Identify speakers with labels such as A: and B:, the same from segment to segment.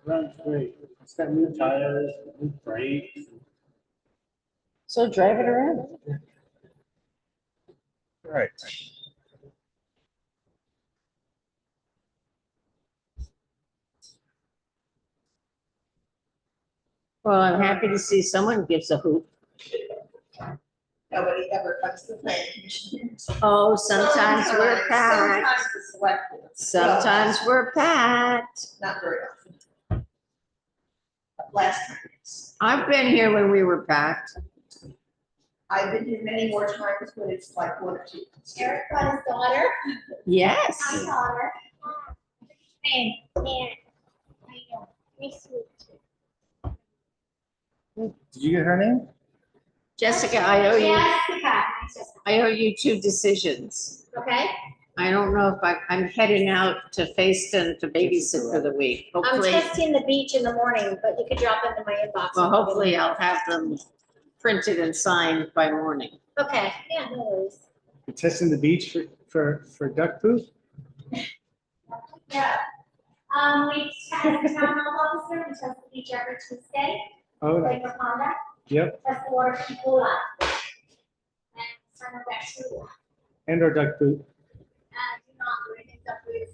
A: Runs great. It's got new tires, new brakes.
B: So drive it around.
C: All right.
B: Well, I'm happy to see someone gives a hoot.
D: Nobody ever comes to the planning commission.
B: Oh, sometimes we're packed.
D: Sometimes the select board.
B: Sometimes we're packed.
D: Not very often. But last time, yes.
B: I've been here when we were packed.
D: I've been here many more times when it's like one or two.
E: Eric got his daughter.
B: Yes.
E: My daughter. And I know. Nice to meet you.
A: Did you get her name?
B: Jessica, I owe you,
E: Jessica.
B: I owe you 2 decisions.
E: Okay.
B: I don't know if I'm heading out to Facein to babysit for the week.
E: I'm
B: Hopefully,
E: testing the beach in the morning, but you could drop into my inbox.
B: well, hopefully I'll have them printed and signed by morning.
E: Okay, yeah, no worries.
A: You're testing the beach for duck poop?
E: Yeah. We test the town hall officer, we test the beach every Tuesday,
A: Oh,
E: like the Honda,
A: yep,
E: test the water people up. And some of that too.
A: and or duck poop.
E: Do not do anything that we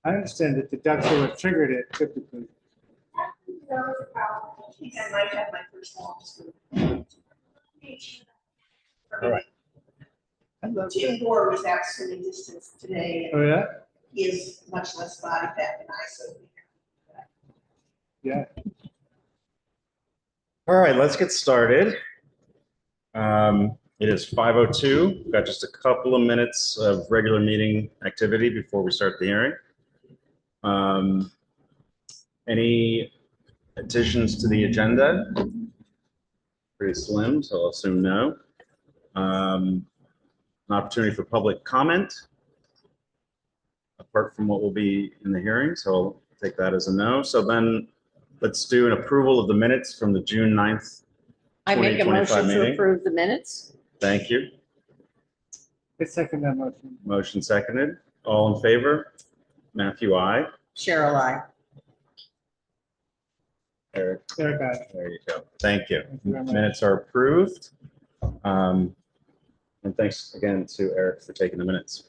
A: I understand that the ducks that were triggered it took the poop.
D: I think I might have my first officer.
C: All right.
D: Tim Gore was out swimming distance today,
A: Oh,
D: and
A: yeah?
D: he is much less body fat than I, so.
A: Yeah.
C: All right, let's get started. It is 5:02. We've got just a couple of minutes of regular meeting activity before we start the hearing. Any additions to the agenda? Pretty slim, so I'll assume no. An opportunity for public comment, apart from what will be in the hearing, so I'll take that as a no. So then let's do an approval of the minutes from the June 9th.
B: I make a
C: 2025
B: motion to
C: meeting.
B: approve the minutes.
C: Thank you.
A: I second that motion.
C: Motion seconded. All in favor? Matthew, aye.
B: Cheryl, I.
C: Eric,
A: There, guys.
C: there you go. Thank you.
A: Thank you very much.
C: Minutes are approved. And thanks again to Eric for taking the minutes.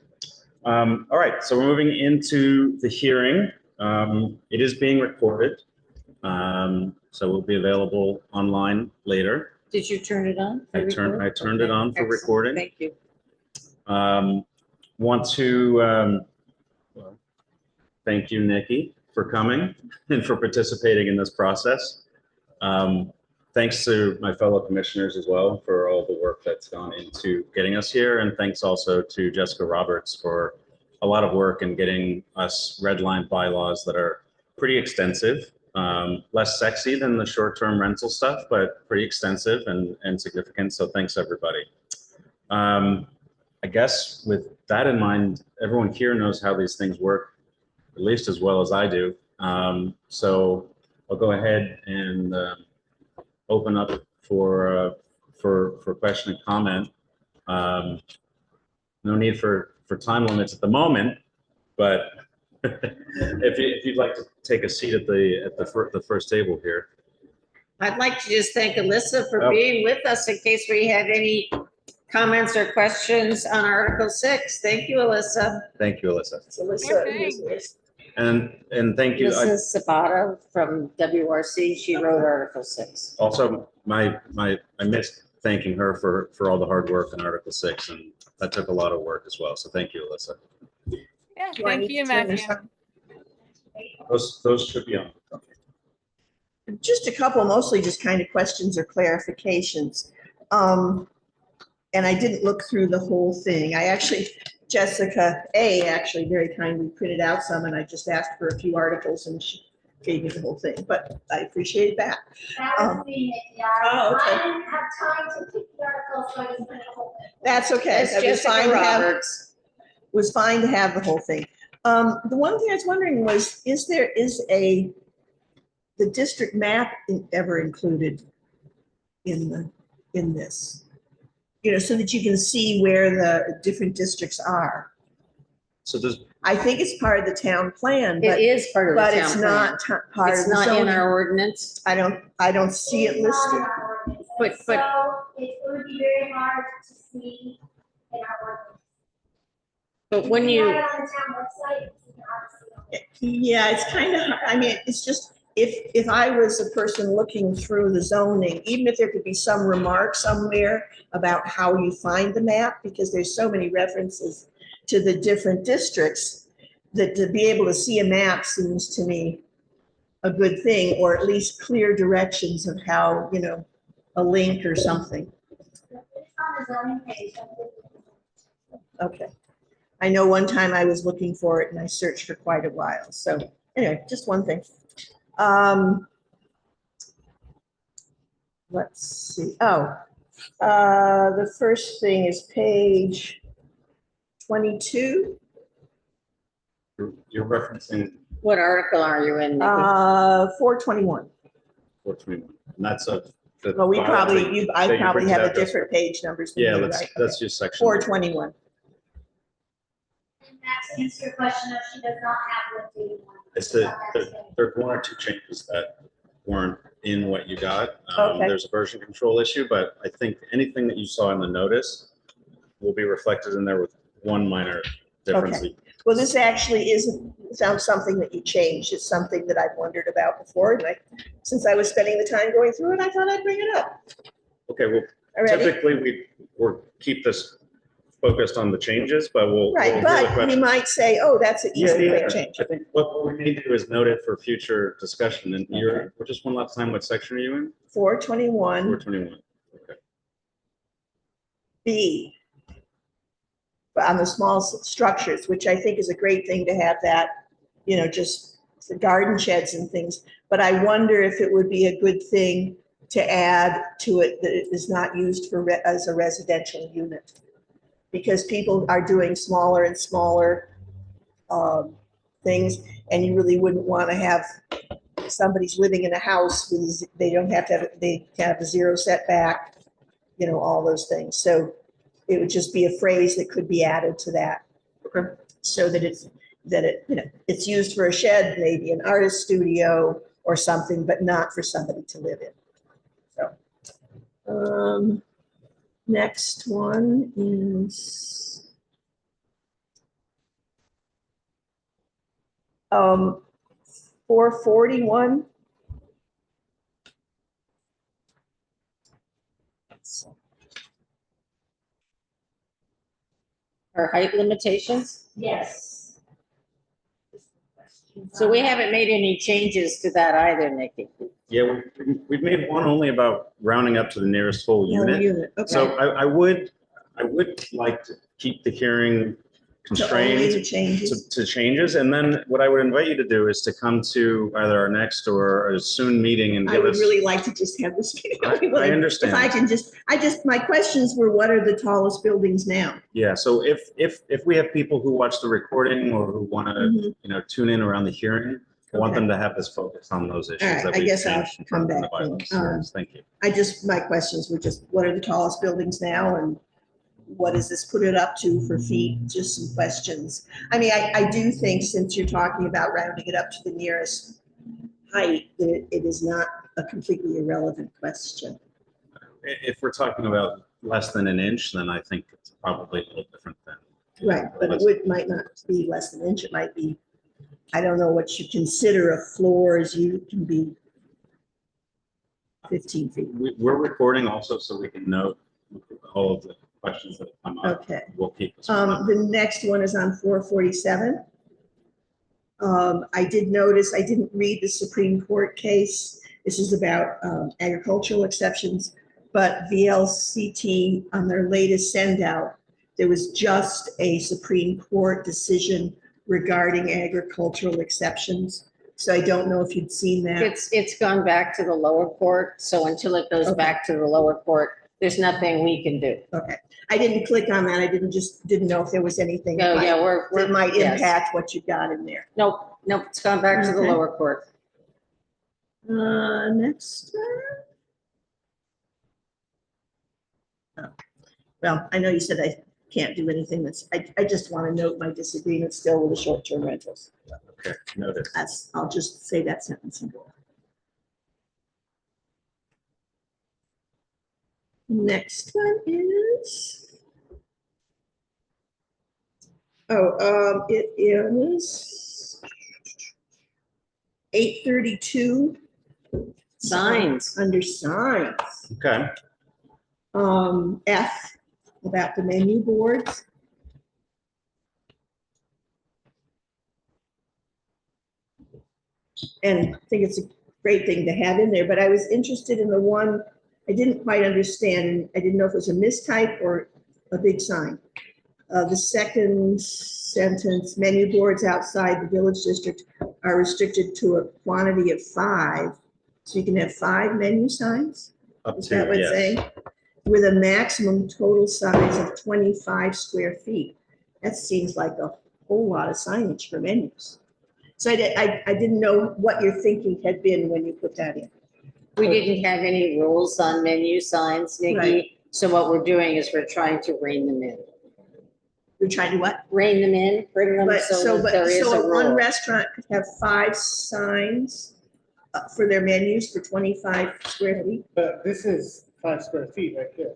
C: All right, so we're moving into the hearing. It is being recorded, so will be available online later.
B: Did you turn it on?
C: I turned it on for
B: Excellent.
C: recording.
B: Thank you.
C: Want to thank you, Nikki, for coming and for participating in this process. Thanks to my fellow commissioners as well for all the work that's gone into getting us here. And thanks also to Jessica Roberts for a lot of work in getting us red line bylaws that are pretty extensive, less sexy than the short-term rental stuff, but pretty extensive and significant. So thanks, everybody. I guess with that in mind, everyone here knows how these things work, at least as well as I do. So I'll go ahead and open up for question and comment. No need for time limits at the moment, but if you'd like to take a seat at the first table here.
B: I'd like to just thank Alyssa for
C: Oh.
B: being with us in case we had any comments or questions on Article 6. Thank you, Alyssa.
C: Thank you, Alyssa.
D: And
C: And thank you.
B: Alyssa Sabata from WRC, she wrote Article 6.
C: Also, I missed thanking her for all the hard work in Article 6, and that took a lot of work as well. So thank you, Alyssa.
F: Yeah,
D: Do I
F: thank
D: need
F: you,
D: to turn this
F: Matthew.
D: on?
C: Those should be on.
D: Just a couple, mostly just kind of questions or clarifications. And I didn't look through the whole thing. I actually, Jessica A. actually very kindly printed out some, and I just asked for a few articles and she gave me the whole thing, but I appreciate that.
E: That was me, Nikki.
D: Oh, okay.
E: I didn't have time to pick the articles, so I just put the whole thing.
D: That's okay.
B: That's
D: That was fine
B: Jessica
D: to have,
B: Roberts.
D: was fine to have the whole thing. The one thing I was wondering was, the district map ever included in this? You know, so that you can see where the different districts are.
C: So does,
D: I think it's part of the town plan,
B: It
D: but,
B: is part of the
D: but
B: town
D: it's
B: plan.
D: not part of
B: It's
D: the
B: not in
D: zoning.
B: our ordinance.
D: I don't see it
E: It's not
D: listed.
E: in our ordinance,
B: But-
E: and so it would be very hard to see in our ordinance.
B: But when
E: If
B: you,
E: have it on the town website, you can obviously.
D: Yeah, it's kind of, I mean, it's just, if I was a person looking through the zoning, even if there could be some remark somewhere about how you find the map, because there's so many references to the different districts, that to be able to see a map seems to me a good thing, or at least clear directions of how, you know, a link or something.
E: It's on the zoning page.
D: Okay. I know one time I was looking for it and I searched for quite a while. So anyway, just one thing. Let's see. Oh, the first thing is page 22.
C: you're referencing
B: what article are you in, Nikki?
D: 421.
C: 421, and that's a.
D: Well, we probably, I
C: that you
D: probably
C: printed
D: have a
C: out, that's-
D: different page numbers than
C: Yeah,
D: you,
C: let's,
D: right?
C: that's just section.
D: 421.
E: And Max, to answer your question, no, she does not have the data.
C: It's there are one or two changes that weren't in what you got.
D: Okay.
C: There's a version control issue, but I think anything that you saw in the notice will be reflected in there with one minor difference.
D: Well, this actually isn't, sounds something that you changed. It's something that I've wondered about before. And since I was spending the time going through it, I thought I'd bring it up.
C: Okay, well,
D: Already?
C: typically we're keep this focused on the changes, but we'll.
D: Right,
C: we'll hear the
D: but you
C: questions.
D: might say, oh, that's an
C: Yeah,
D: easy
C: yeah,
D: quick change.
C: I think what we need to do is note it for future discussion, and we're just one last time, what section are you in?
D: 421
C: 421. Okay.
D: B. But on the small structures, which I think is a great thing to have that, you know, just the garden sheds and things. But I wonder if it would be a good thing to add to it that it is not used for as a residential unit. Because people are doing smaller and smaller things, and you really wouldn't want to have somebody's living in a house with, they don't have to have, they have a zero setback, you know, all those things. So it would just be a phrase that could be added to that.
C: Okay.
D: So that it's, you know, it's used for a shed, maybe an artist studio or something, but not for somebody to live in. So, next one is, 441.
B: Or height limitations?
E: Yes.
B: So we haven't made any changes to that either, Nikki.
C: Yeah, we've made one only about rounding up to the nearest full unit.
D: Okay.
C: So I would like to keep the hearing
D: So only
C: constrained
D: the changes.
C: to changes. And then what I would invite you to do is to come to either our next or a soon meeting and
D: I
C: give
D: would
C: us.
D: really like to just have this meeting.
C: I understand.
D: If I can just, my questions were, what are the tallest buildings now?
C: Yeah, so if we have people who watch the recording or who want to,
D: Mhm.
C: you know, tune in around the hearing, I want
D: Okay.
C: them to have this focus on those issues
D: right,
C: that
D: I
C: we've
D: guess I'll
C: changed
D: come
C: in the
D: back
C: bylaws.
D: then.
C: Yes, thank you.
D: My questions were just, what are the tallest buildings now, and what does this put it up to for feet? Just some questions. I mean, I do think, since you're talking about rounding it up to the nearest height, that it is not a completely irrelevant question.
C: If we're talking about less than an inch, then I think it's probably a little different than.
D: Right, but might not be less than an inch. It might be, I don't know what you consider a floor, as you can be 15 feet.
C: We're recording also so we can note all of the questions that come up.
D: Okay.
C: We'll keep this.
D: The next one is on 447. I did notice, I didn't read the Supreme Court case. This is about agricultural exceptions, but VLCT on their latest send out, there was just a Supreme Court decision regarding agricultural exceptions. So I don't know if you'd seen that.
B: It's gone back to the lower court, so until it goes
D: Okay.
B: back to the lower court, there's nothing we can do.
D: Okay. I didn't click on that. I didn't know if there was anything
B: No, yeah,
D: that
B: we're,
D: might
B: yes.
D: impact what you've got in there.
B: Nope, it's gone back to the
D: Okay.
B: lower court.
D: Next. Oh. Well, I know you said I can't do anything that's, I just want to note my disagreement still with the short-term rentals.
C: Okay, noted.
D: I'll just say that sentence and go. Next one is, it is 832
B: Signs.
D: under signs.
C: Okay,
D: F, about the menu boards. And I think it's a great thing to have in there, but I was interested in the one I didn't quite understand, and I didn't know if it was a mistype or a big sign. The second sentence, menu boards outside the village district are restricted to a quantity of 5. So you can have 5 menu signs?
C: up
D: Is that
C: to,
D: what it's
C: yes.
D: saying? With a maximum total size of 25 square feet. That seems like a whole lot of signage for menus. So I didn't know what your thinking had been when you put that in.
B: We didn't have any rules on menu signs, Nikki.
D: Right.
B: So what we're doing is we're trying to rein them in.
D: You're trying to what?
B: Rein them in, bring them
D: But
B: so that there is a
D: one
B: rule.
D: restaurant could have 5 signs for their menus for 25 square feet?
A: But this is 5 square feet right here.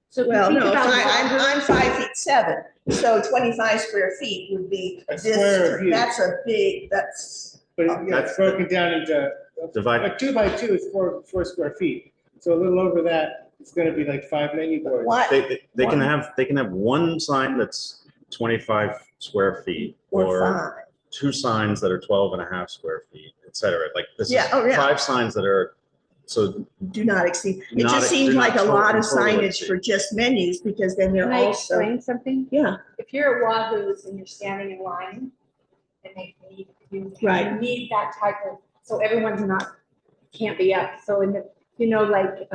F: So if you
D: Well,
F: think
D: no,
F: about
D: I'm 5'7", so 25 square feet would be
A: A
D: this,
A: square view.
D: that's a big, that's,
A: But
D: Oh,
A: yeah, it's broken down into,
C: Divide.
A: like 2 by 2 is 4 square feet. So a little over that, it's gonna be like 5 menu boards.
D: what,
C: They can have one sign that's 25 square feet
D: or
C: or
D: 5.
C: 2 signs that are 12 and a half square feet, et cetera. Like this is
D: Yeah, oh, yeah.
C: 5 signs that are, so
D: Do not exceed. It
C: Not
D: just
C: ex-
D: seems
C: do not
D: like a
C: total-
D: lot of
C: totally
D: signage
C: exceed.
D: for just menus, because then
F: Can
D: they're
F: I
D: also,
F: explain something?
D: yeah,
F: If you're at Wahoo's and you're standing in line and they need, you
D: Right.
F: need that type of, so everyone's not, can't be up. So in the, like,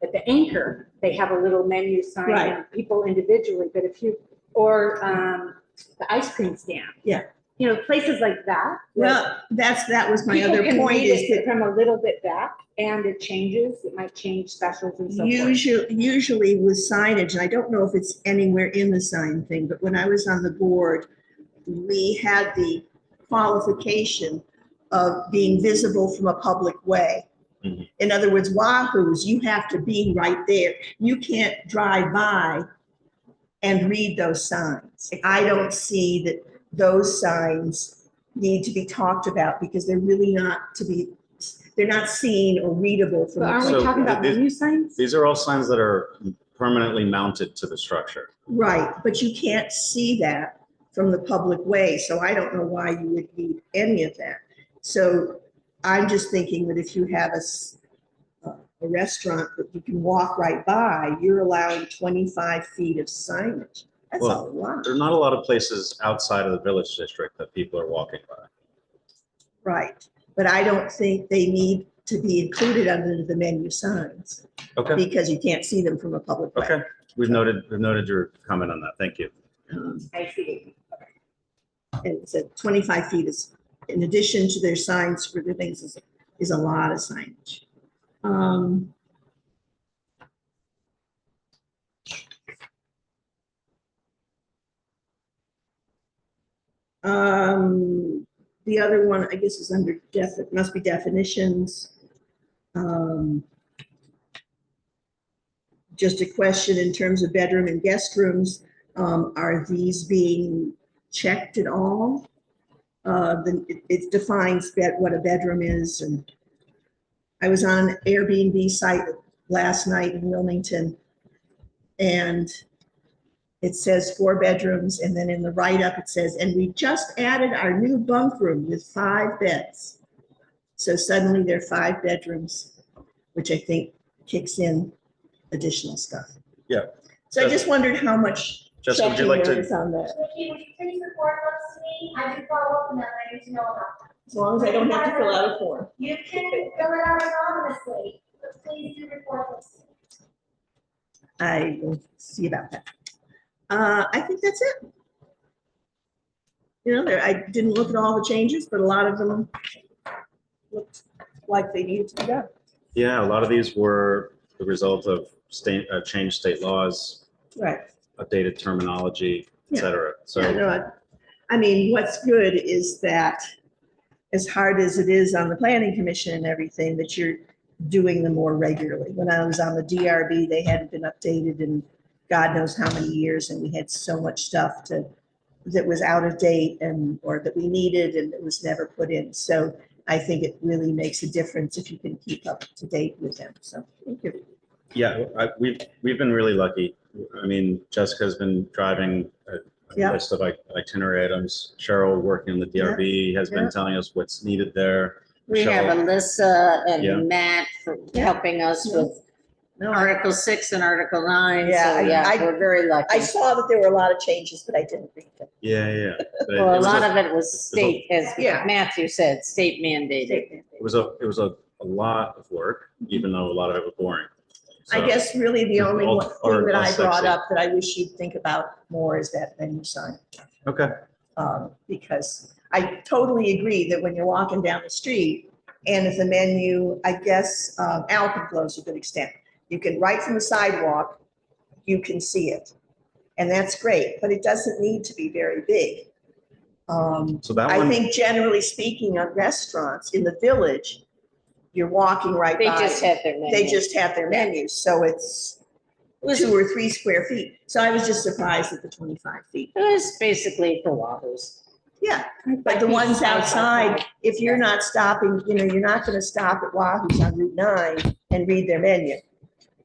F: at the Anchor, they have a little menu sign
D: Right.
F: and people individually, but if you, or, the ice cream stand.
D: Yeah.
F: Places like that.
D: well, that was my
F: People
D: other
F: can
D: point,
F: read
D: is
F: it
D: that
F: from a little bit back and it changes, it might change specials and so forth.
D: usually with signage, and I don't know if it's anywhere in the sign thing, but when I was on the board, we had the qualification of being visible from a public way.
C: Mhm.
D: In other words, Wahoo's, you have to be right there. You can't drive by and read those signs. I don't see that those signs need to be talked about, because they're really not they're not seen or readable from.
F: But
D: a
F: aren't we
C: So
F: talking about
C: it-
F: menu signs?
C: these are all signs that are permanently mounted to the structure.
D: Right, but you can't see that from the public way, so I don't know why you would need any of that. So I'm just thinking that if you have a restaurant that you can walk right by, you're allowing 25 feet of signage. That's a
C: Well,
D: lot,
C: There are not a lot of places outside of the village district that people are walking by.
D: right? But I don't think they need to be included under the menu signs,
C: Okay,
D: because you can't see them from a public way.
C: okay. We've noted your comment on that. Thank you.
F: I see.
D: And it said 25 feet is, in addition to their signs for the things, is a lot of signage. The other one, I guess, is under must be definitions. Just a question in terms of bedroom and guest rooms, are these being checked at all? It defines what a bedroom is, and I was on an Airbnb site last night in Wilmington, and it says 4 bedrooms, and then in the write-up it says, and we just added our new bunk room with 5 beds. So suddenly there are 5 bedrooms, which I think kicks in additional stuff.
C: Yeah.
D: So I just wondered how much
C: Jessica, would you
D: checking
C: like
D: there
C: to,
D: is on that,
E: Vicky, would you please report those to me? I did follow up on that, I need to know about them.
D: as long as I don't have to fill out a form.
E: You can fill it out anonymously, but please do report those.
D: I will see about that. I think that's it. I didn't look at all the changes, but a lot of them looked like they needed to be done.
C: yeah, a lot of these were the result of changed state laws.
D: Right.
C: updated terminology, et
D: Yeah.
C: cetera.
D: Yeah,
C: So,
D: no, I mean, what's good is that as hard as it is on the planning commission and everything, that you're doing them more regularly. When I was on the DRB, they hadn't been updated in God knows how many years, and we had so much stuff that was out of date or that we needed and it was never put in. So I think it really makes a difference if you can keep up to date with them. So thank you.
C: yeah, we've been really lucky. I mean, Jessica's been driving a
D: Yeah.
C: list of itinerary items. Cheryl, working on the DRB, has been
D: Yeah.
C: telling us what's needed there.
B: We have
C: Michelle-
B: Alyssa
C: Yeah.
B: and Matt for
D: Yeah.
B: helping us
D: Yeah.
B: with
D: No,
B: Article 6 and Article 9.
D: Yeah,
B: So, yeah,
D: I-
B: we're very lucky.
D: I saw that there were a lot of changes, but I didn't read them.
C: Yeah. But
B: Well, a
C: was
B: lot of it was state, as
D: Yeah.
B: Matthew said, state mandated.
C: It was a lot of work, even though a lot of it was boring.
D: I
C: So,
D: guess really the only
C: All-
D: one
C: or
D: thing that
C: all
D: I brought
C: sexy.
D: up that I wish you'd think about more is that menu sign.
C: Okay,
D: Because I totally agree that when you're walking down the street and if the menu, I guess, Alpenflow is a good extent. You can, right from the sidewalk, you can see it. And that's great, but it doesn't need to be very big.
C: so that
D: I
C: one,
D: think generally speaking on restaurants in the village, you're walking right
B: They
D: by.
B: just had their
D: They
B: menu.
D: just have their menus, so it's
B: It was,
D: 2 or 3 square feet. So I was just surprised at the 25 feet.
B: it was basically for Wahoos.
D: Yeah, but the ones outside, if you're not stopping, you're not gonna stop at Wahoo's on Route 9 and read their menu.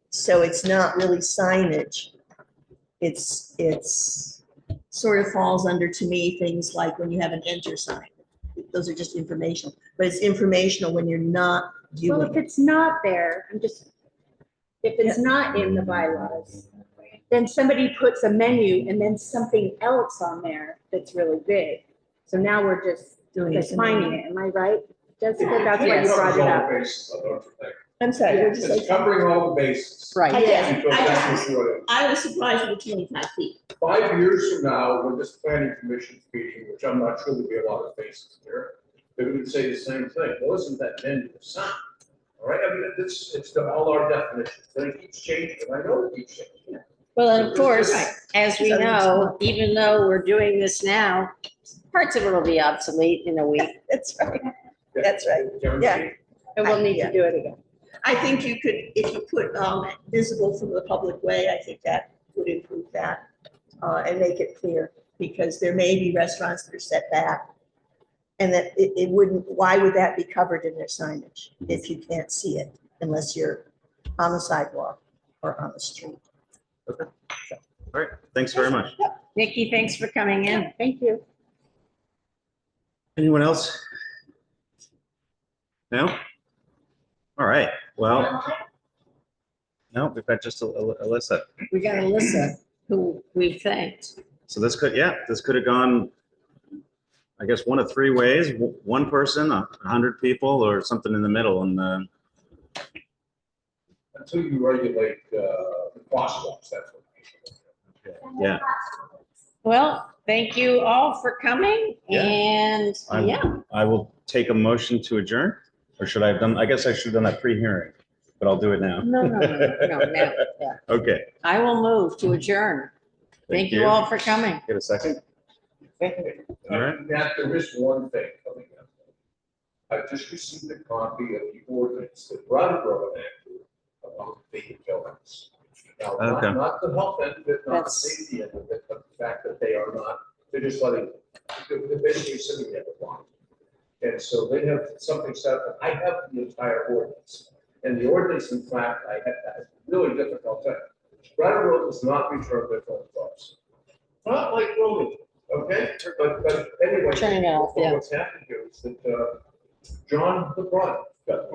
D: So it's not really signage. It's sort of falls under, to me, things like when you have an enter sign. Those are just informational, but it's informational when you're not
F: Well, if
D: viewing.
F: it's not there, if it's not in the bylaws, then somebody puts a menu and then something else on there that's really big. So now we're just
D: Doing it.
F: defining it, am I right? Jessica, that's why you
B: Yes.
F: brought it up.
D: I'm sorry, what'd you say?
G: It's covering all the bases.
B: Right.
D: Yeah.
G: Because that's what it is.
D: I was surprised with the 25 feet.
G: 5 years from now, when this planning commission's meeting, which I'm not sure there'll be a lot of faces here, they would say the same thing. Well, isn't that menu a sign? All right, I mean, it's all our definitions, and it keeps changing, and I know it keeps changing.
B: Well, and of course,
D: Right.
B: as we know, even though we're doing this now, parts of it will be obsolete in a week.
D: That's right. That's right.
G: Guaranteed.
F: And we'll need to do it again.
D: I think you could, if you put visible from the public way, I think that would improve that and make it clear, because there may be restaurants that are set back. And that it wouldn't, why would that be covered in their signage if you can't see it unless you're on the sidewalk or on the street?
C: all right, thanks very much.
B: Nikki, thanks for coming in.
F: Thank you.
C: Anyone else? No? All right, well, no, we've got just Alyssa.
B: We got Alyssa, who we thanked.
C: So this could have gone, I guess, one of 3 ways. One person, 100 people, or something in the middle. And
G: Until you regulate the crosswalks, that's what.
C: yeah,
B: Well, thank you all for coming
C: Yeah.
B: and yeah,
C: I will take a motion to adjourn, or should I have done? I guess I should have done that pre-hearing, but I'll do it now.
B: no, now, yeah.
C: Okay.
B: I will move to adjourn. Thank you all for coming.
C: Get a second. All right.
G: Now, there is one thing coming up. I just received a copy of the ordinance that Brattleboro enacted about vacant buildings. Now,
C: Okay.
G: not the health end of it, not the
B: That's-
G: safety end of it, but the fact that they are not, they're just letting, they're basically sitting there with one. And so they have something set up, I have the entire ordinance. And the ordinance, in fact, I had a really difficult time. Brattleboro does not return their phone calls. Not like Wilmington, okay? But anyway.
B: Turning it off, yeah.
G: What's happened here is that, John LeBron got.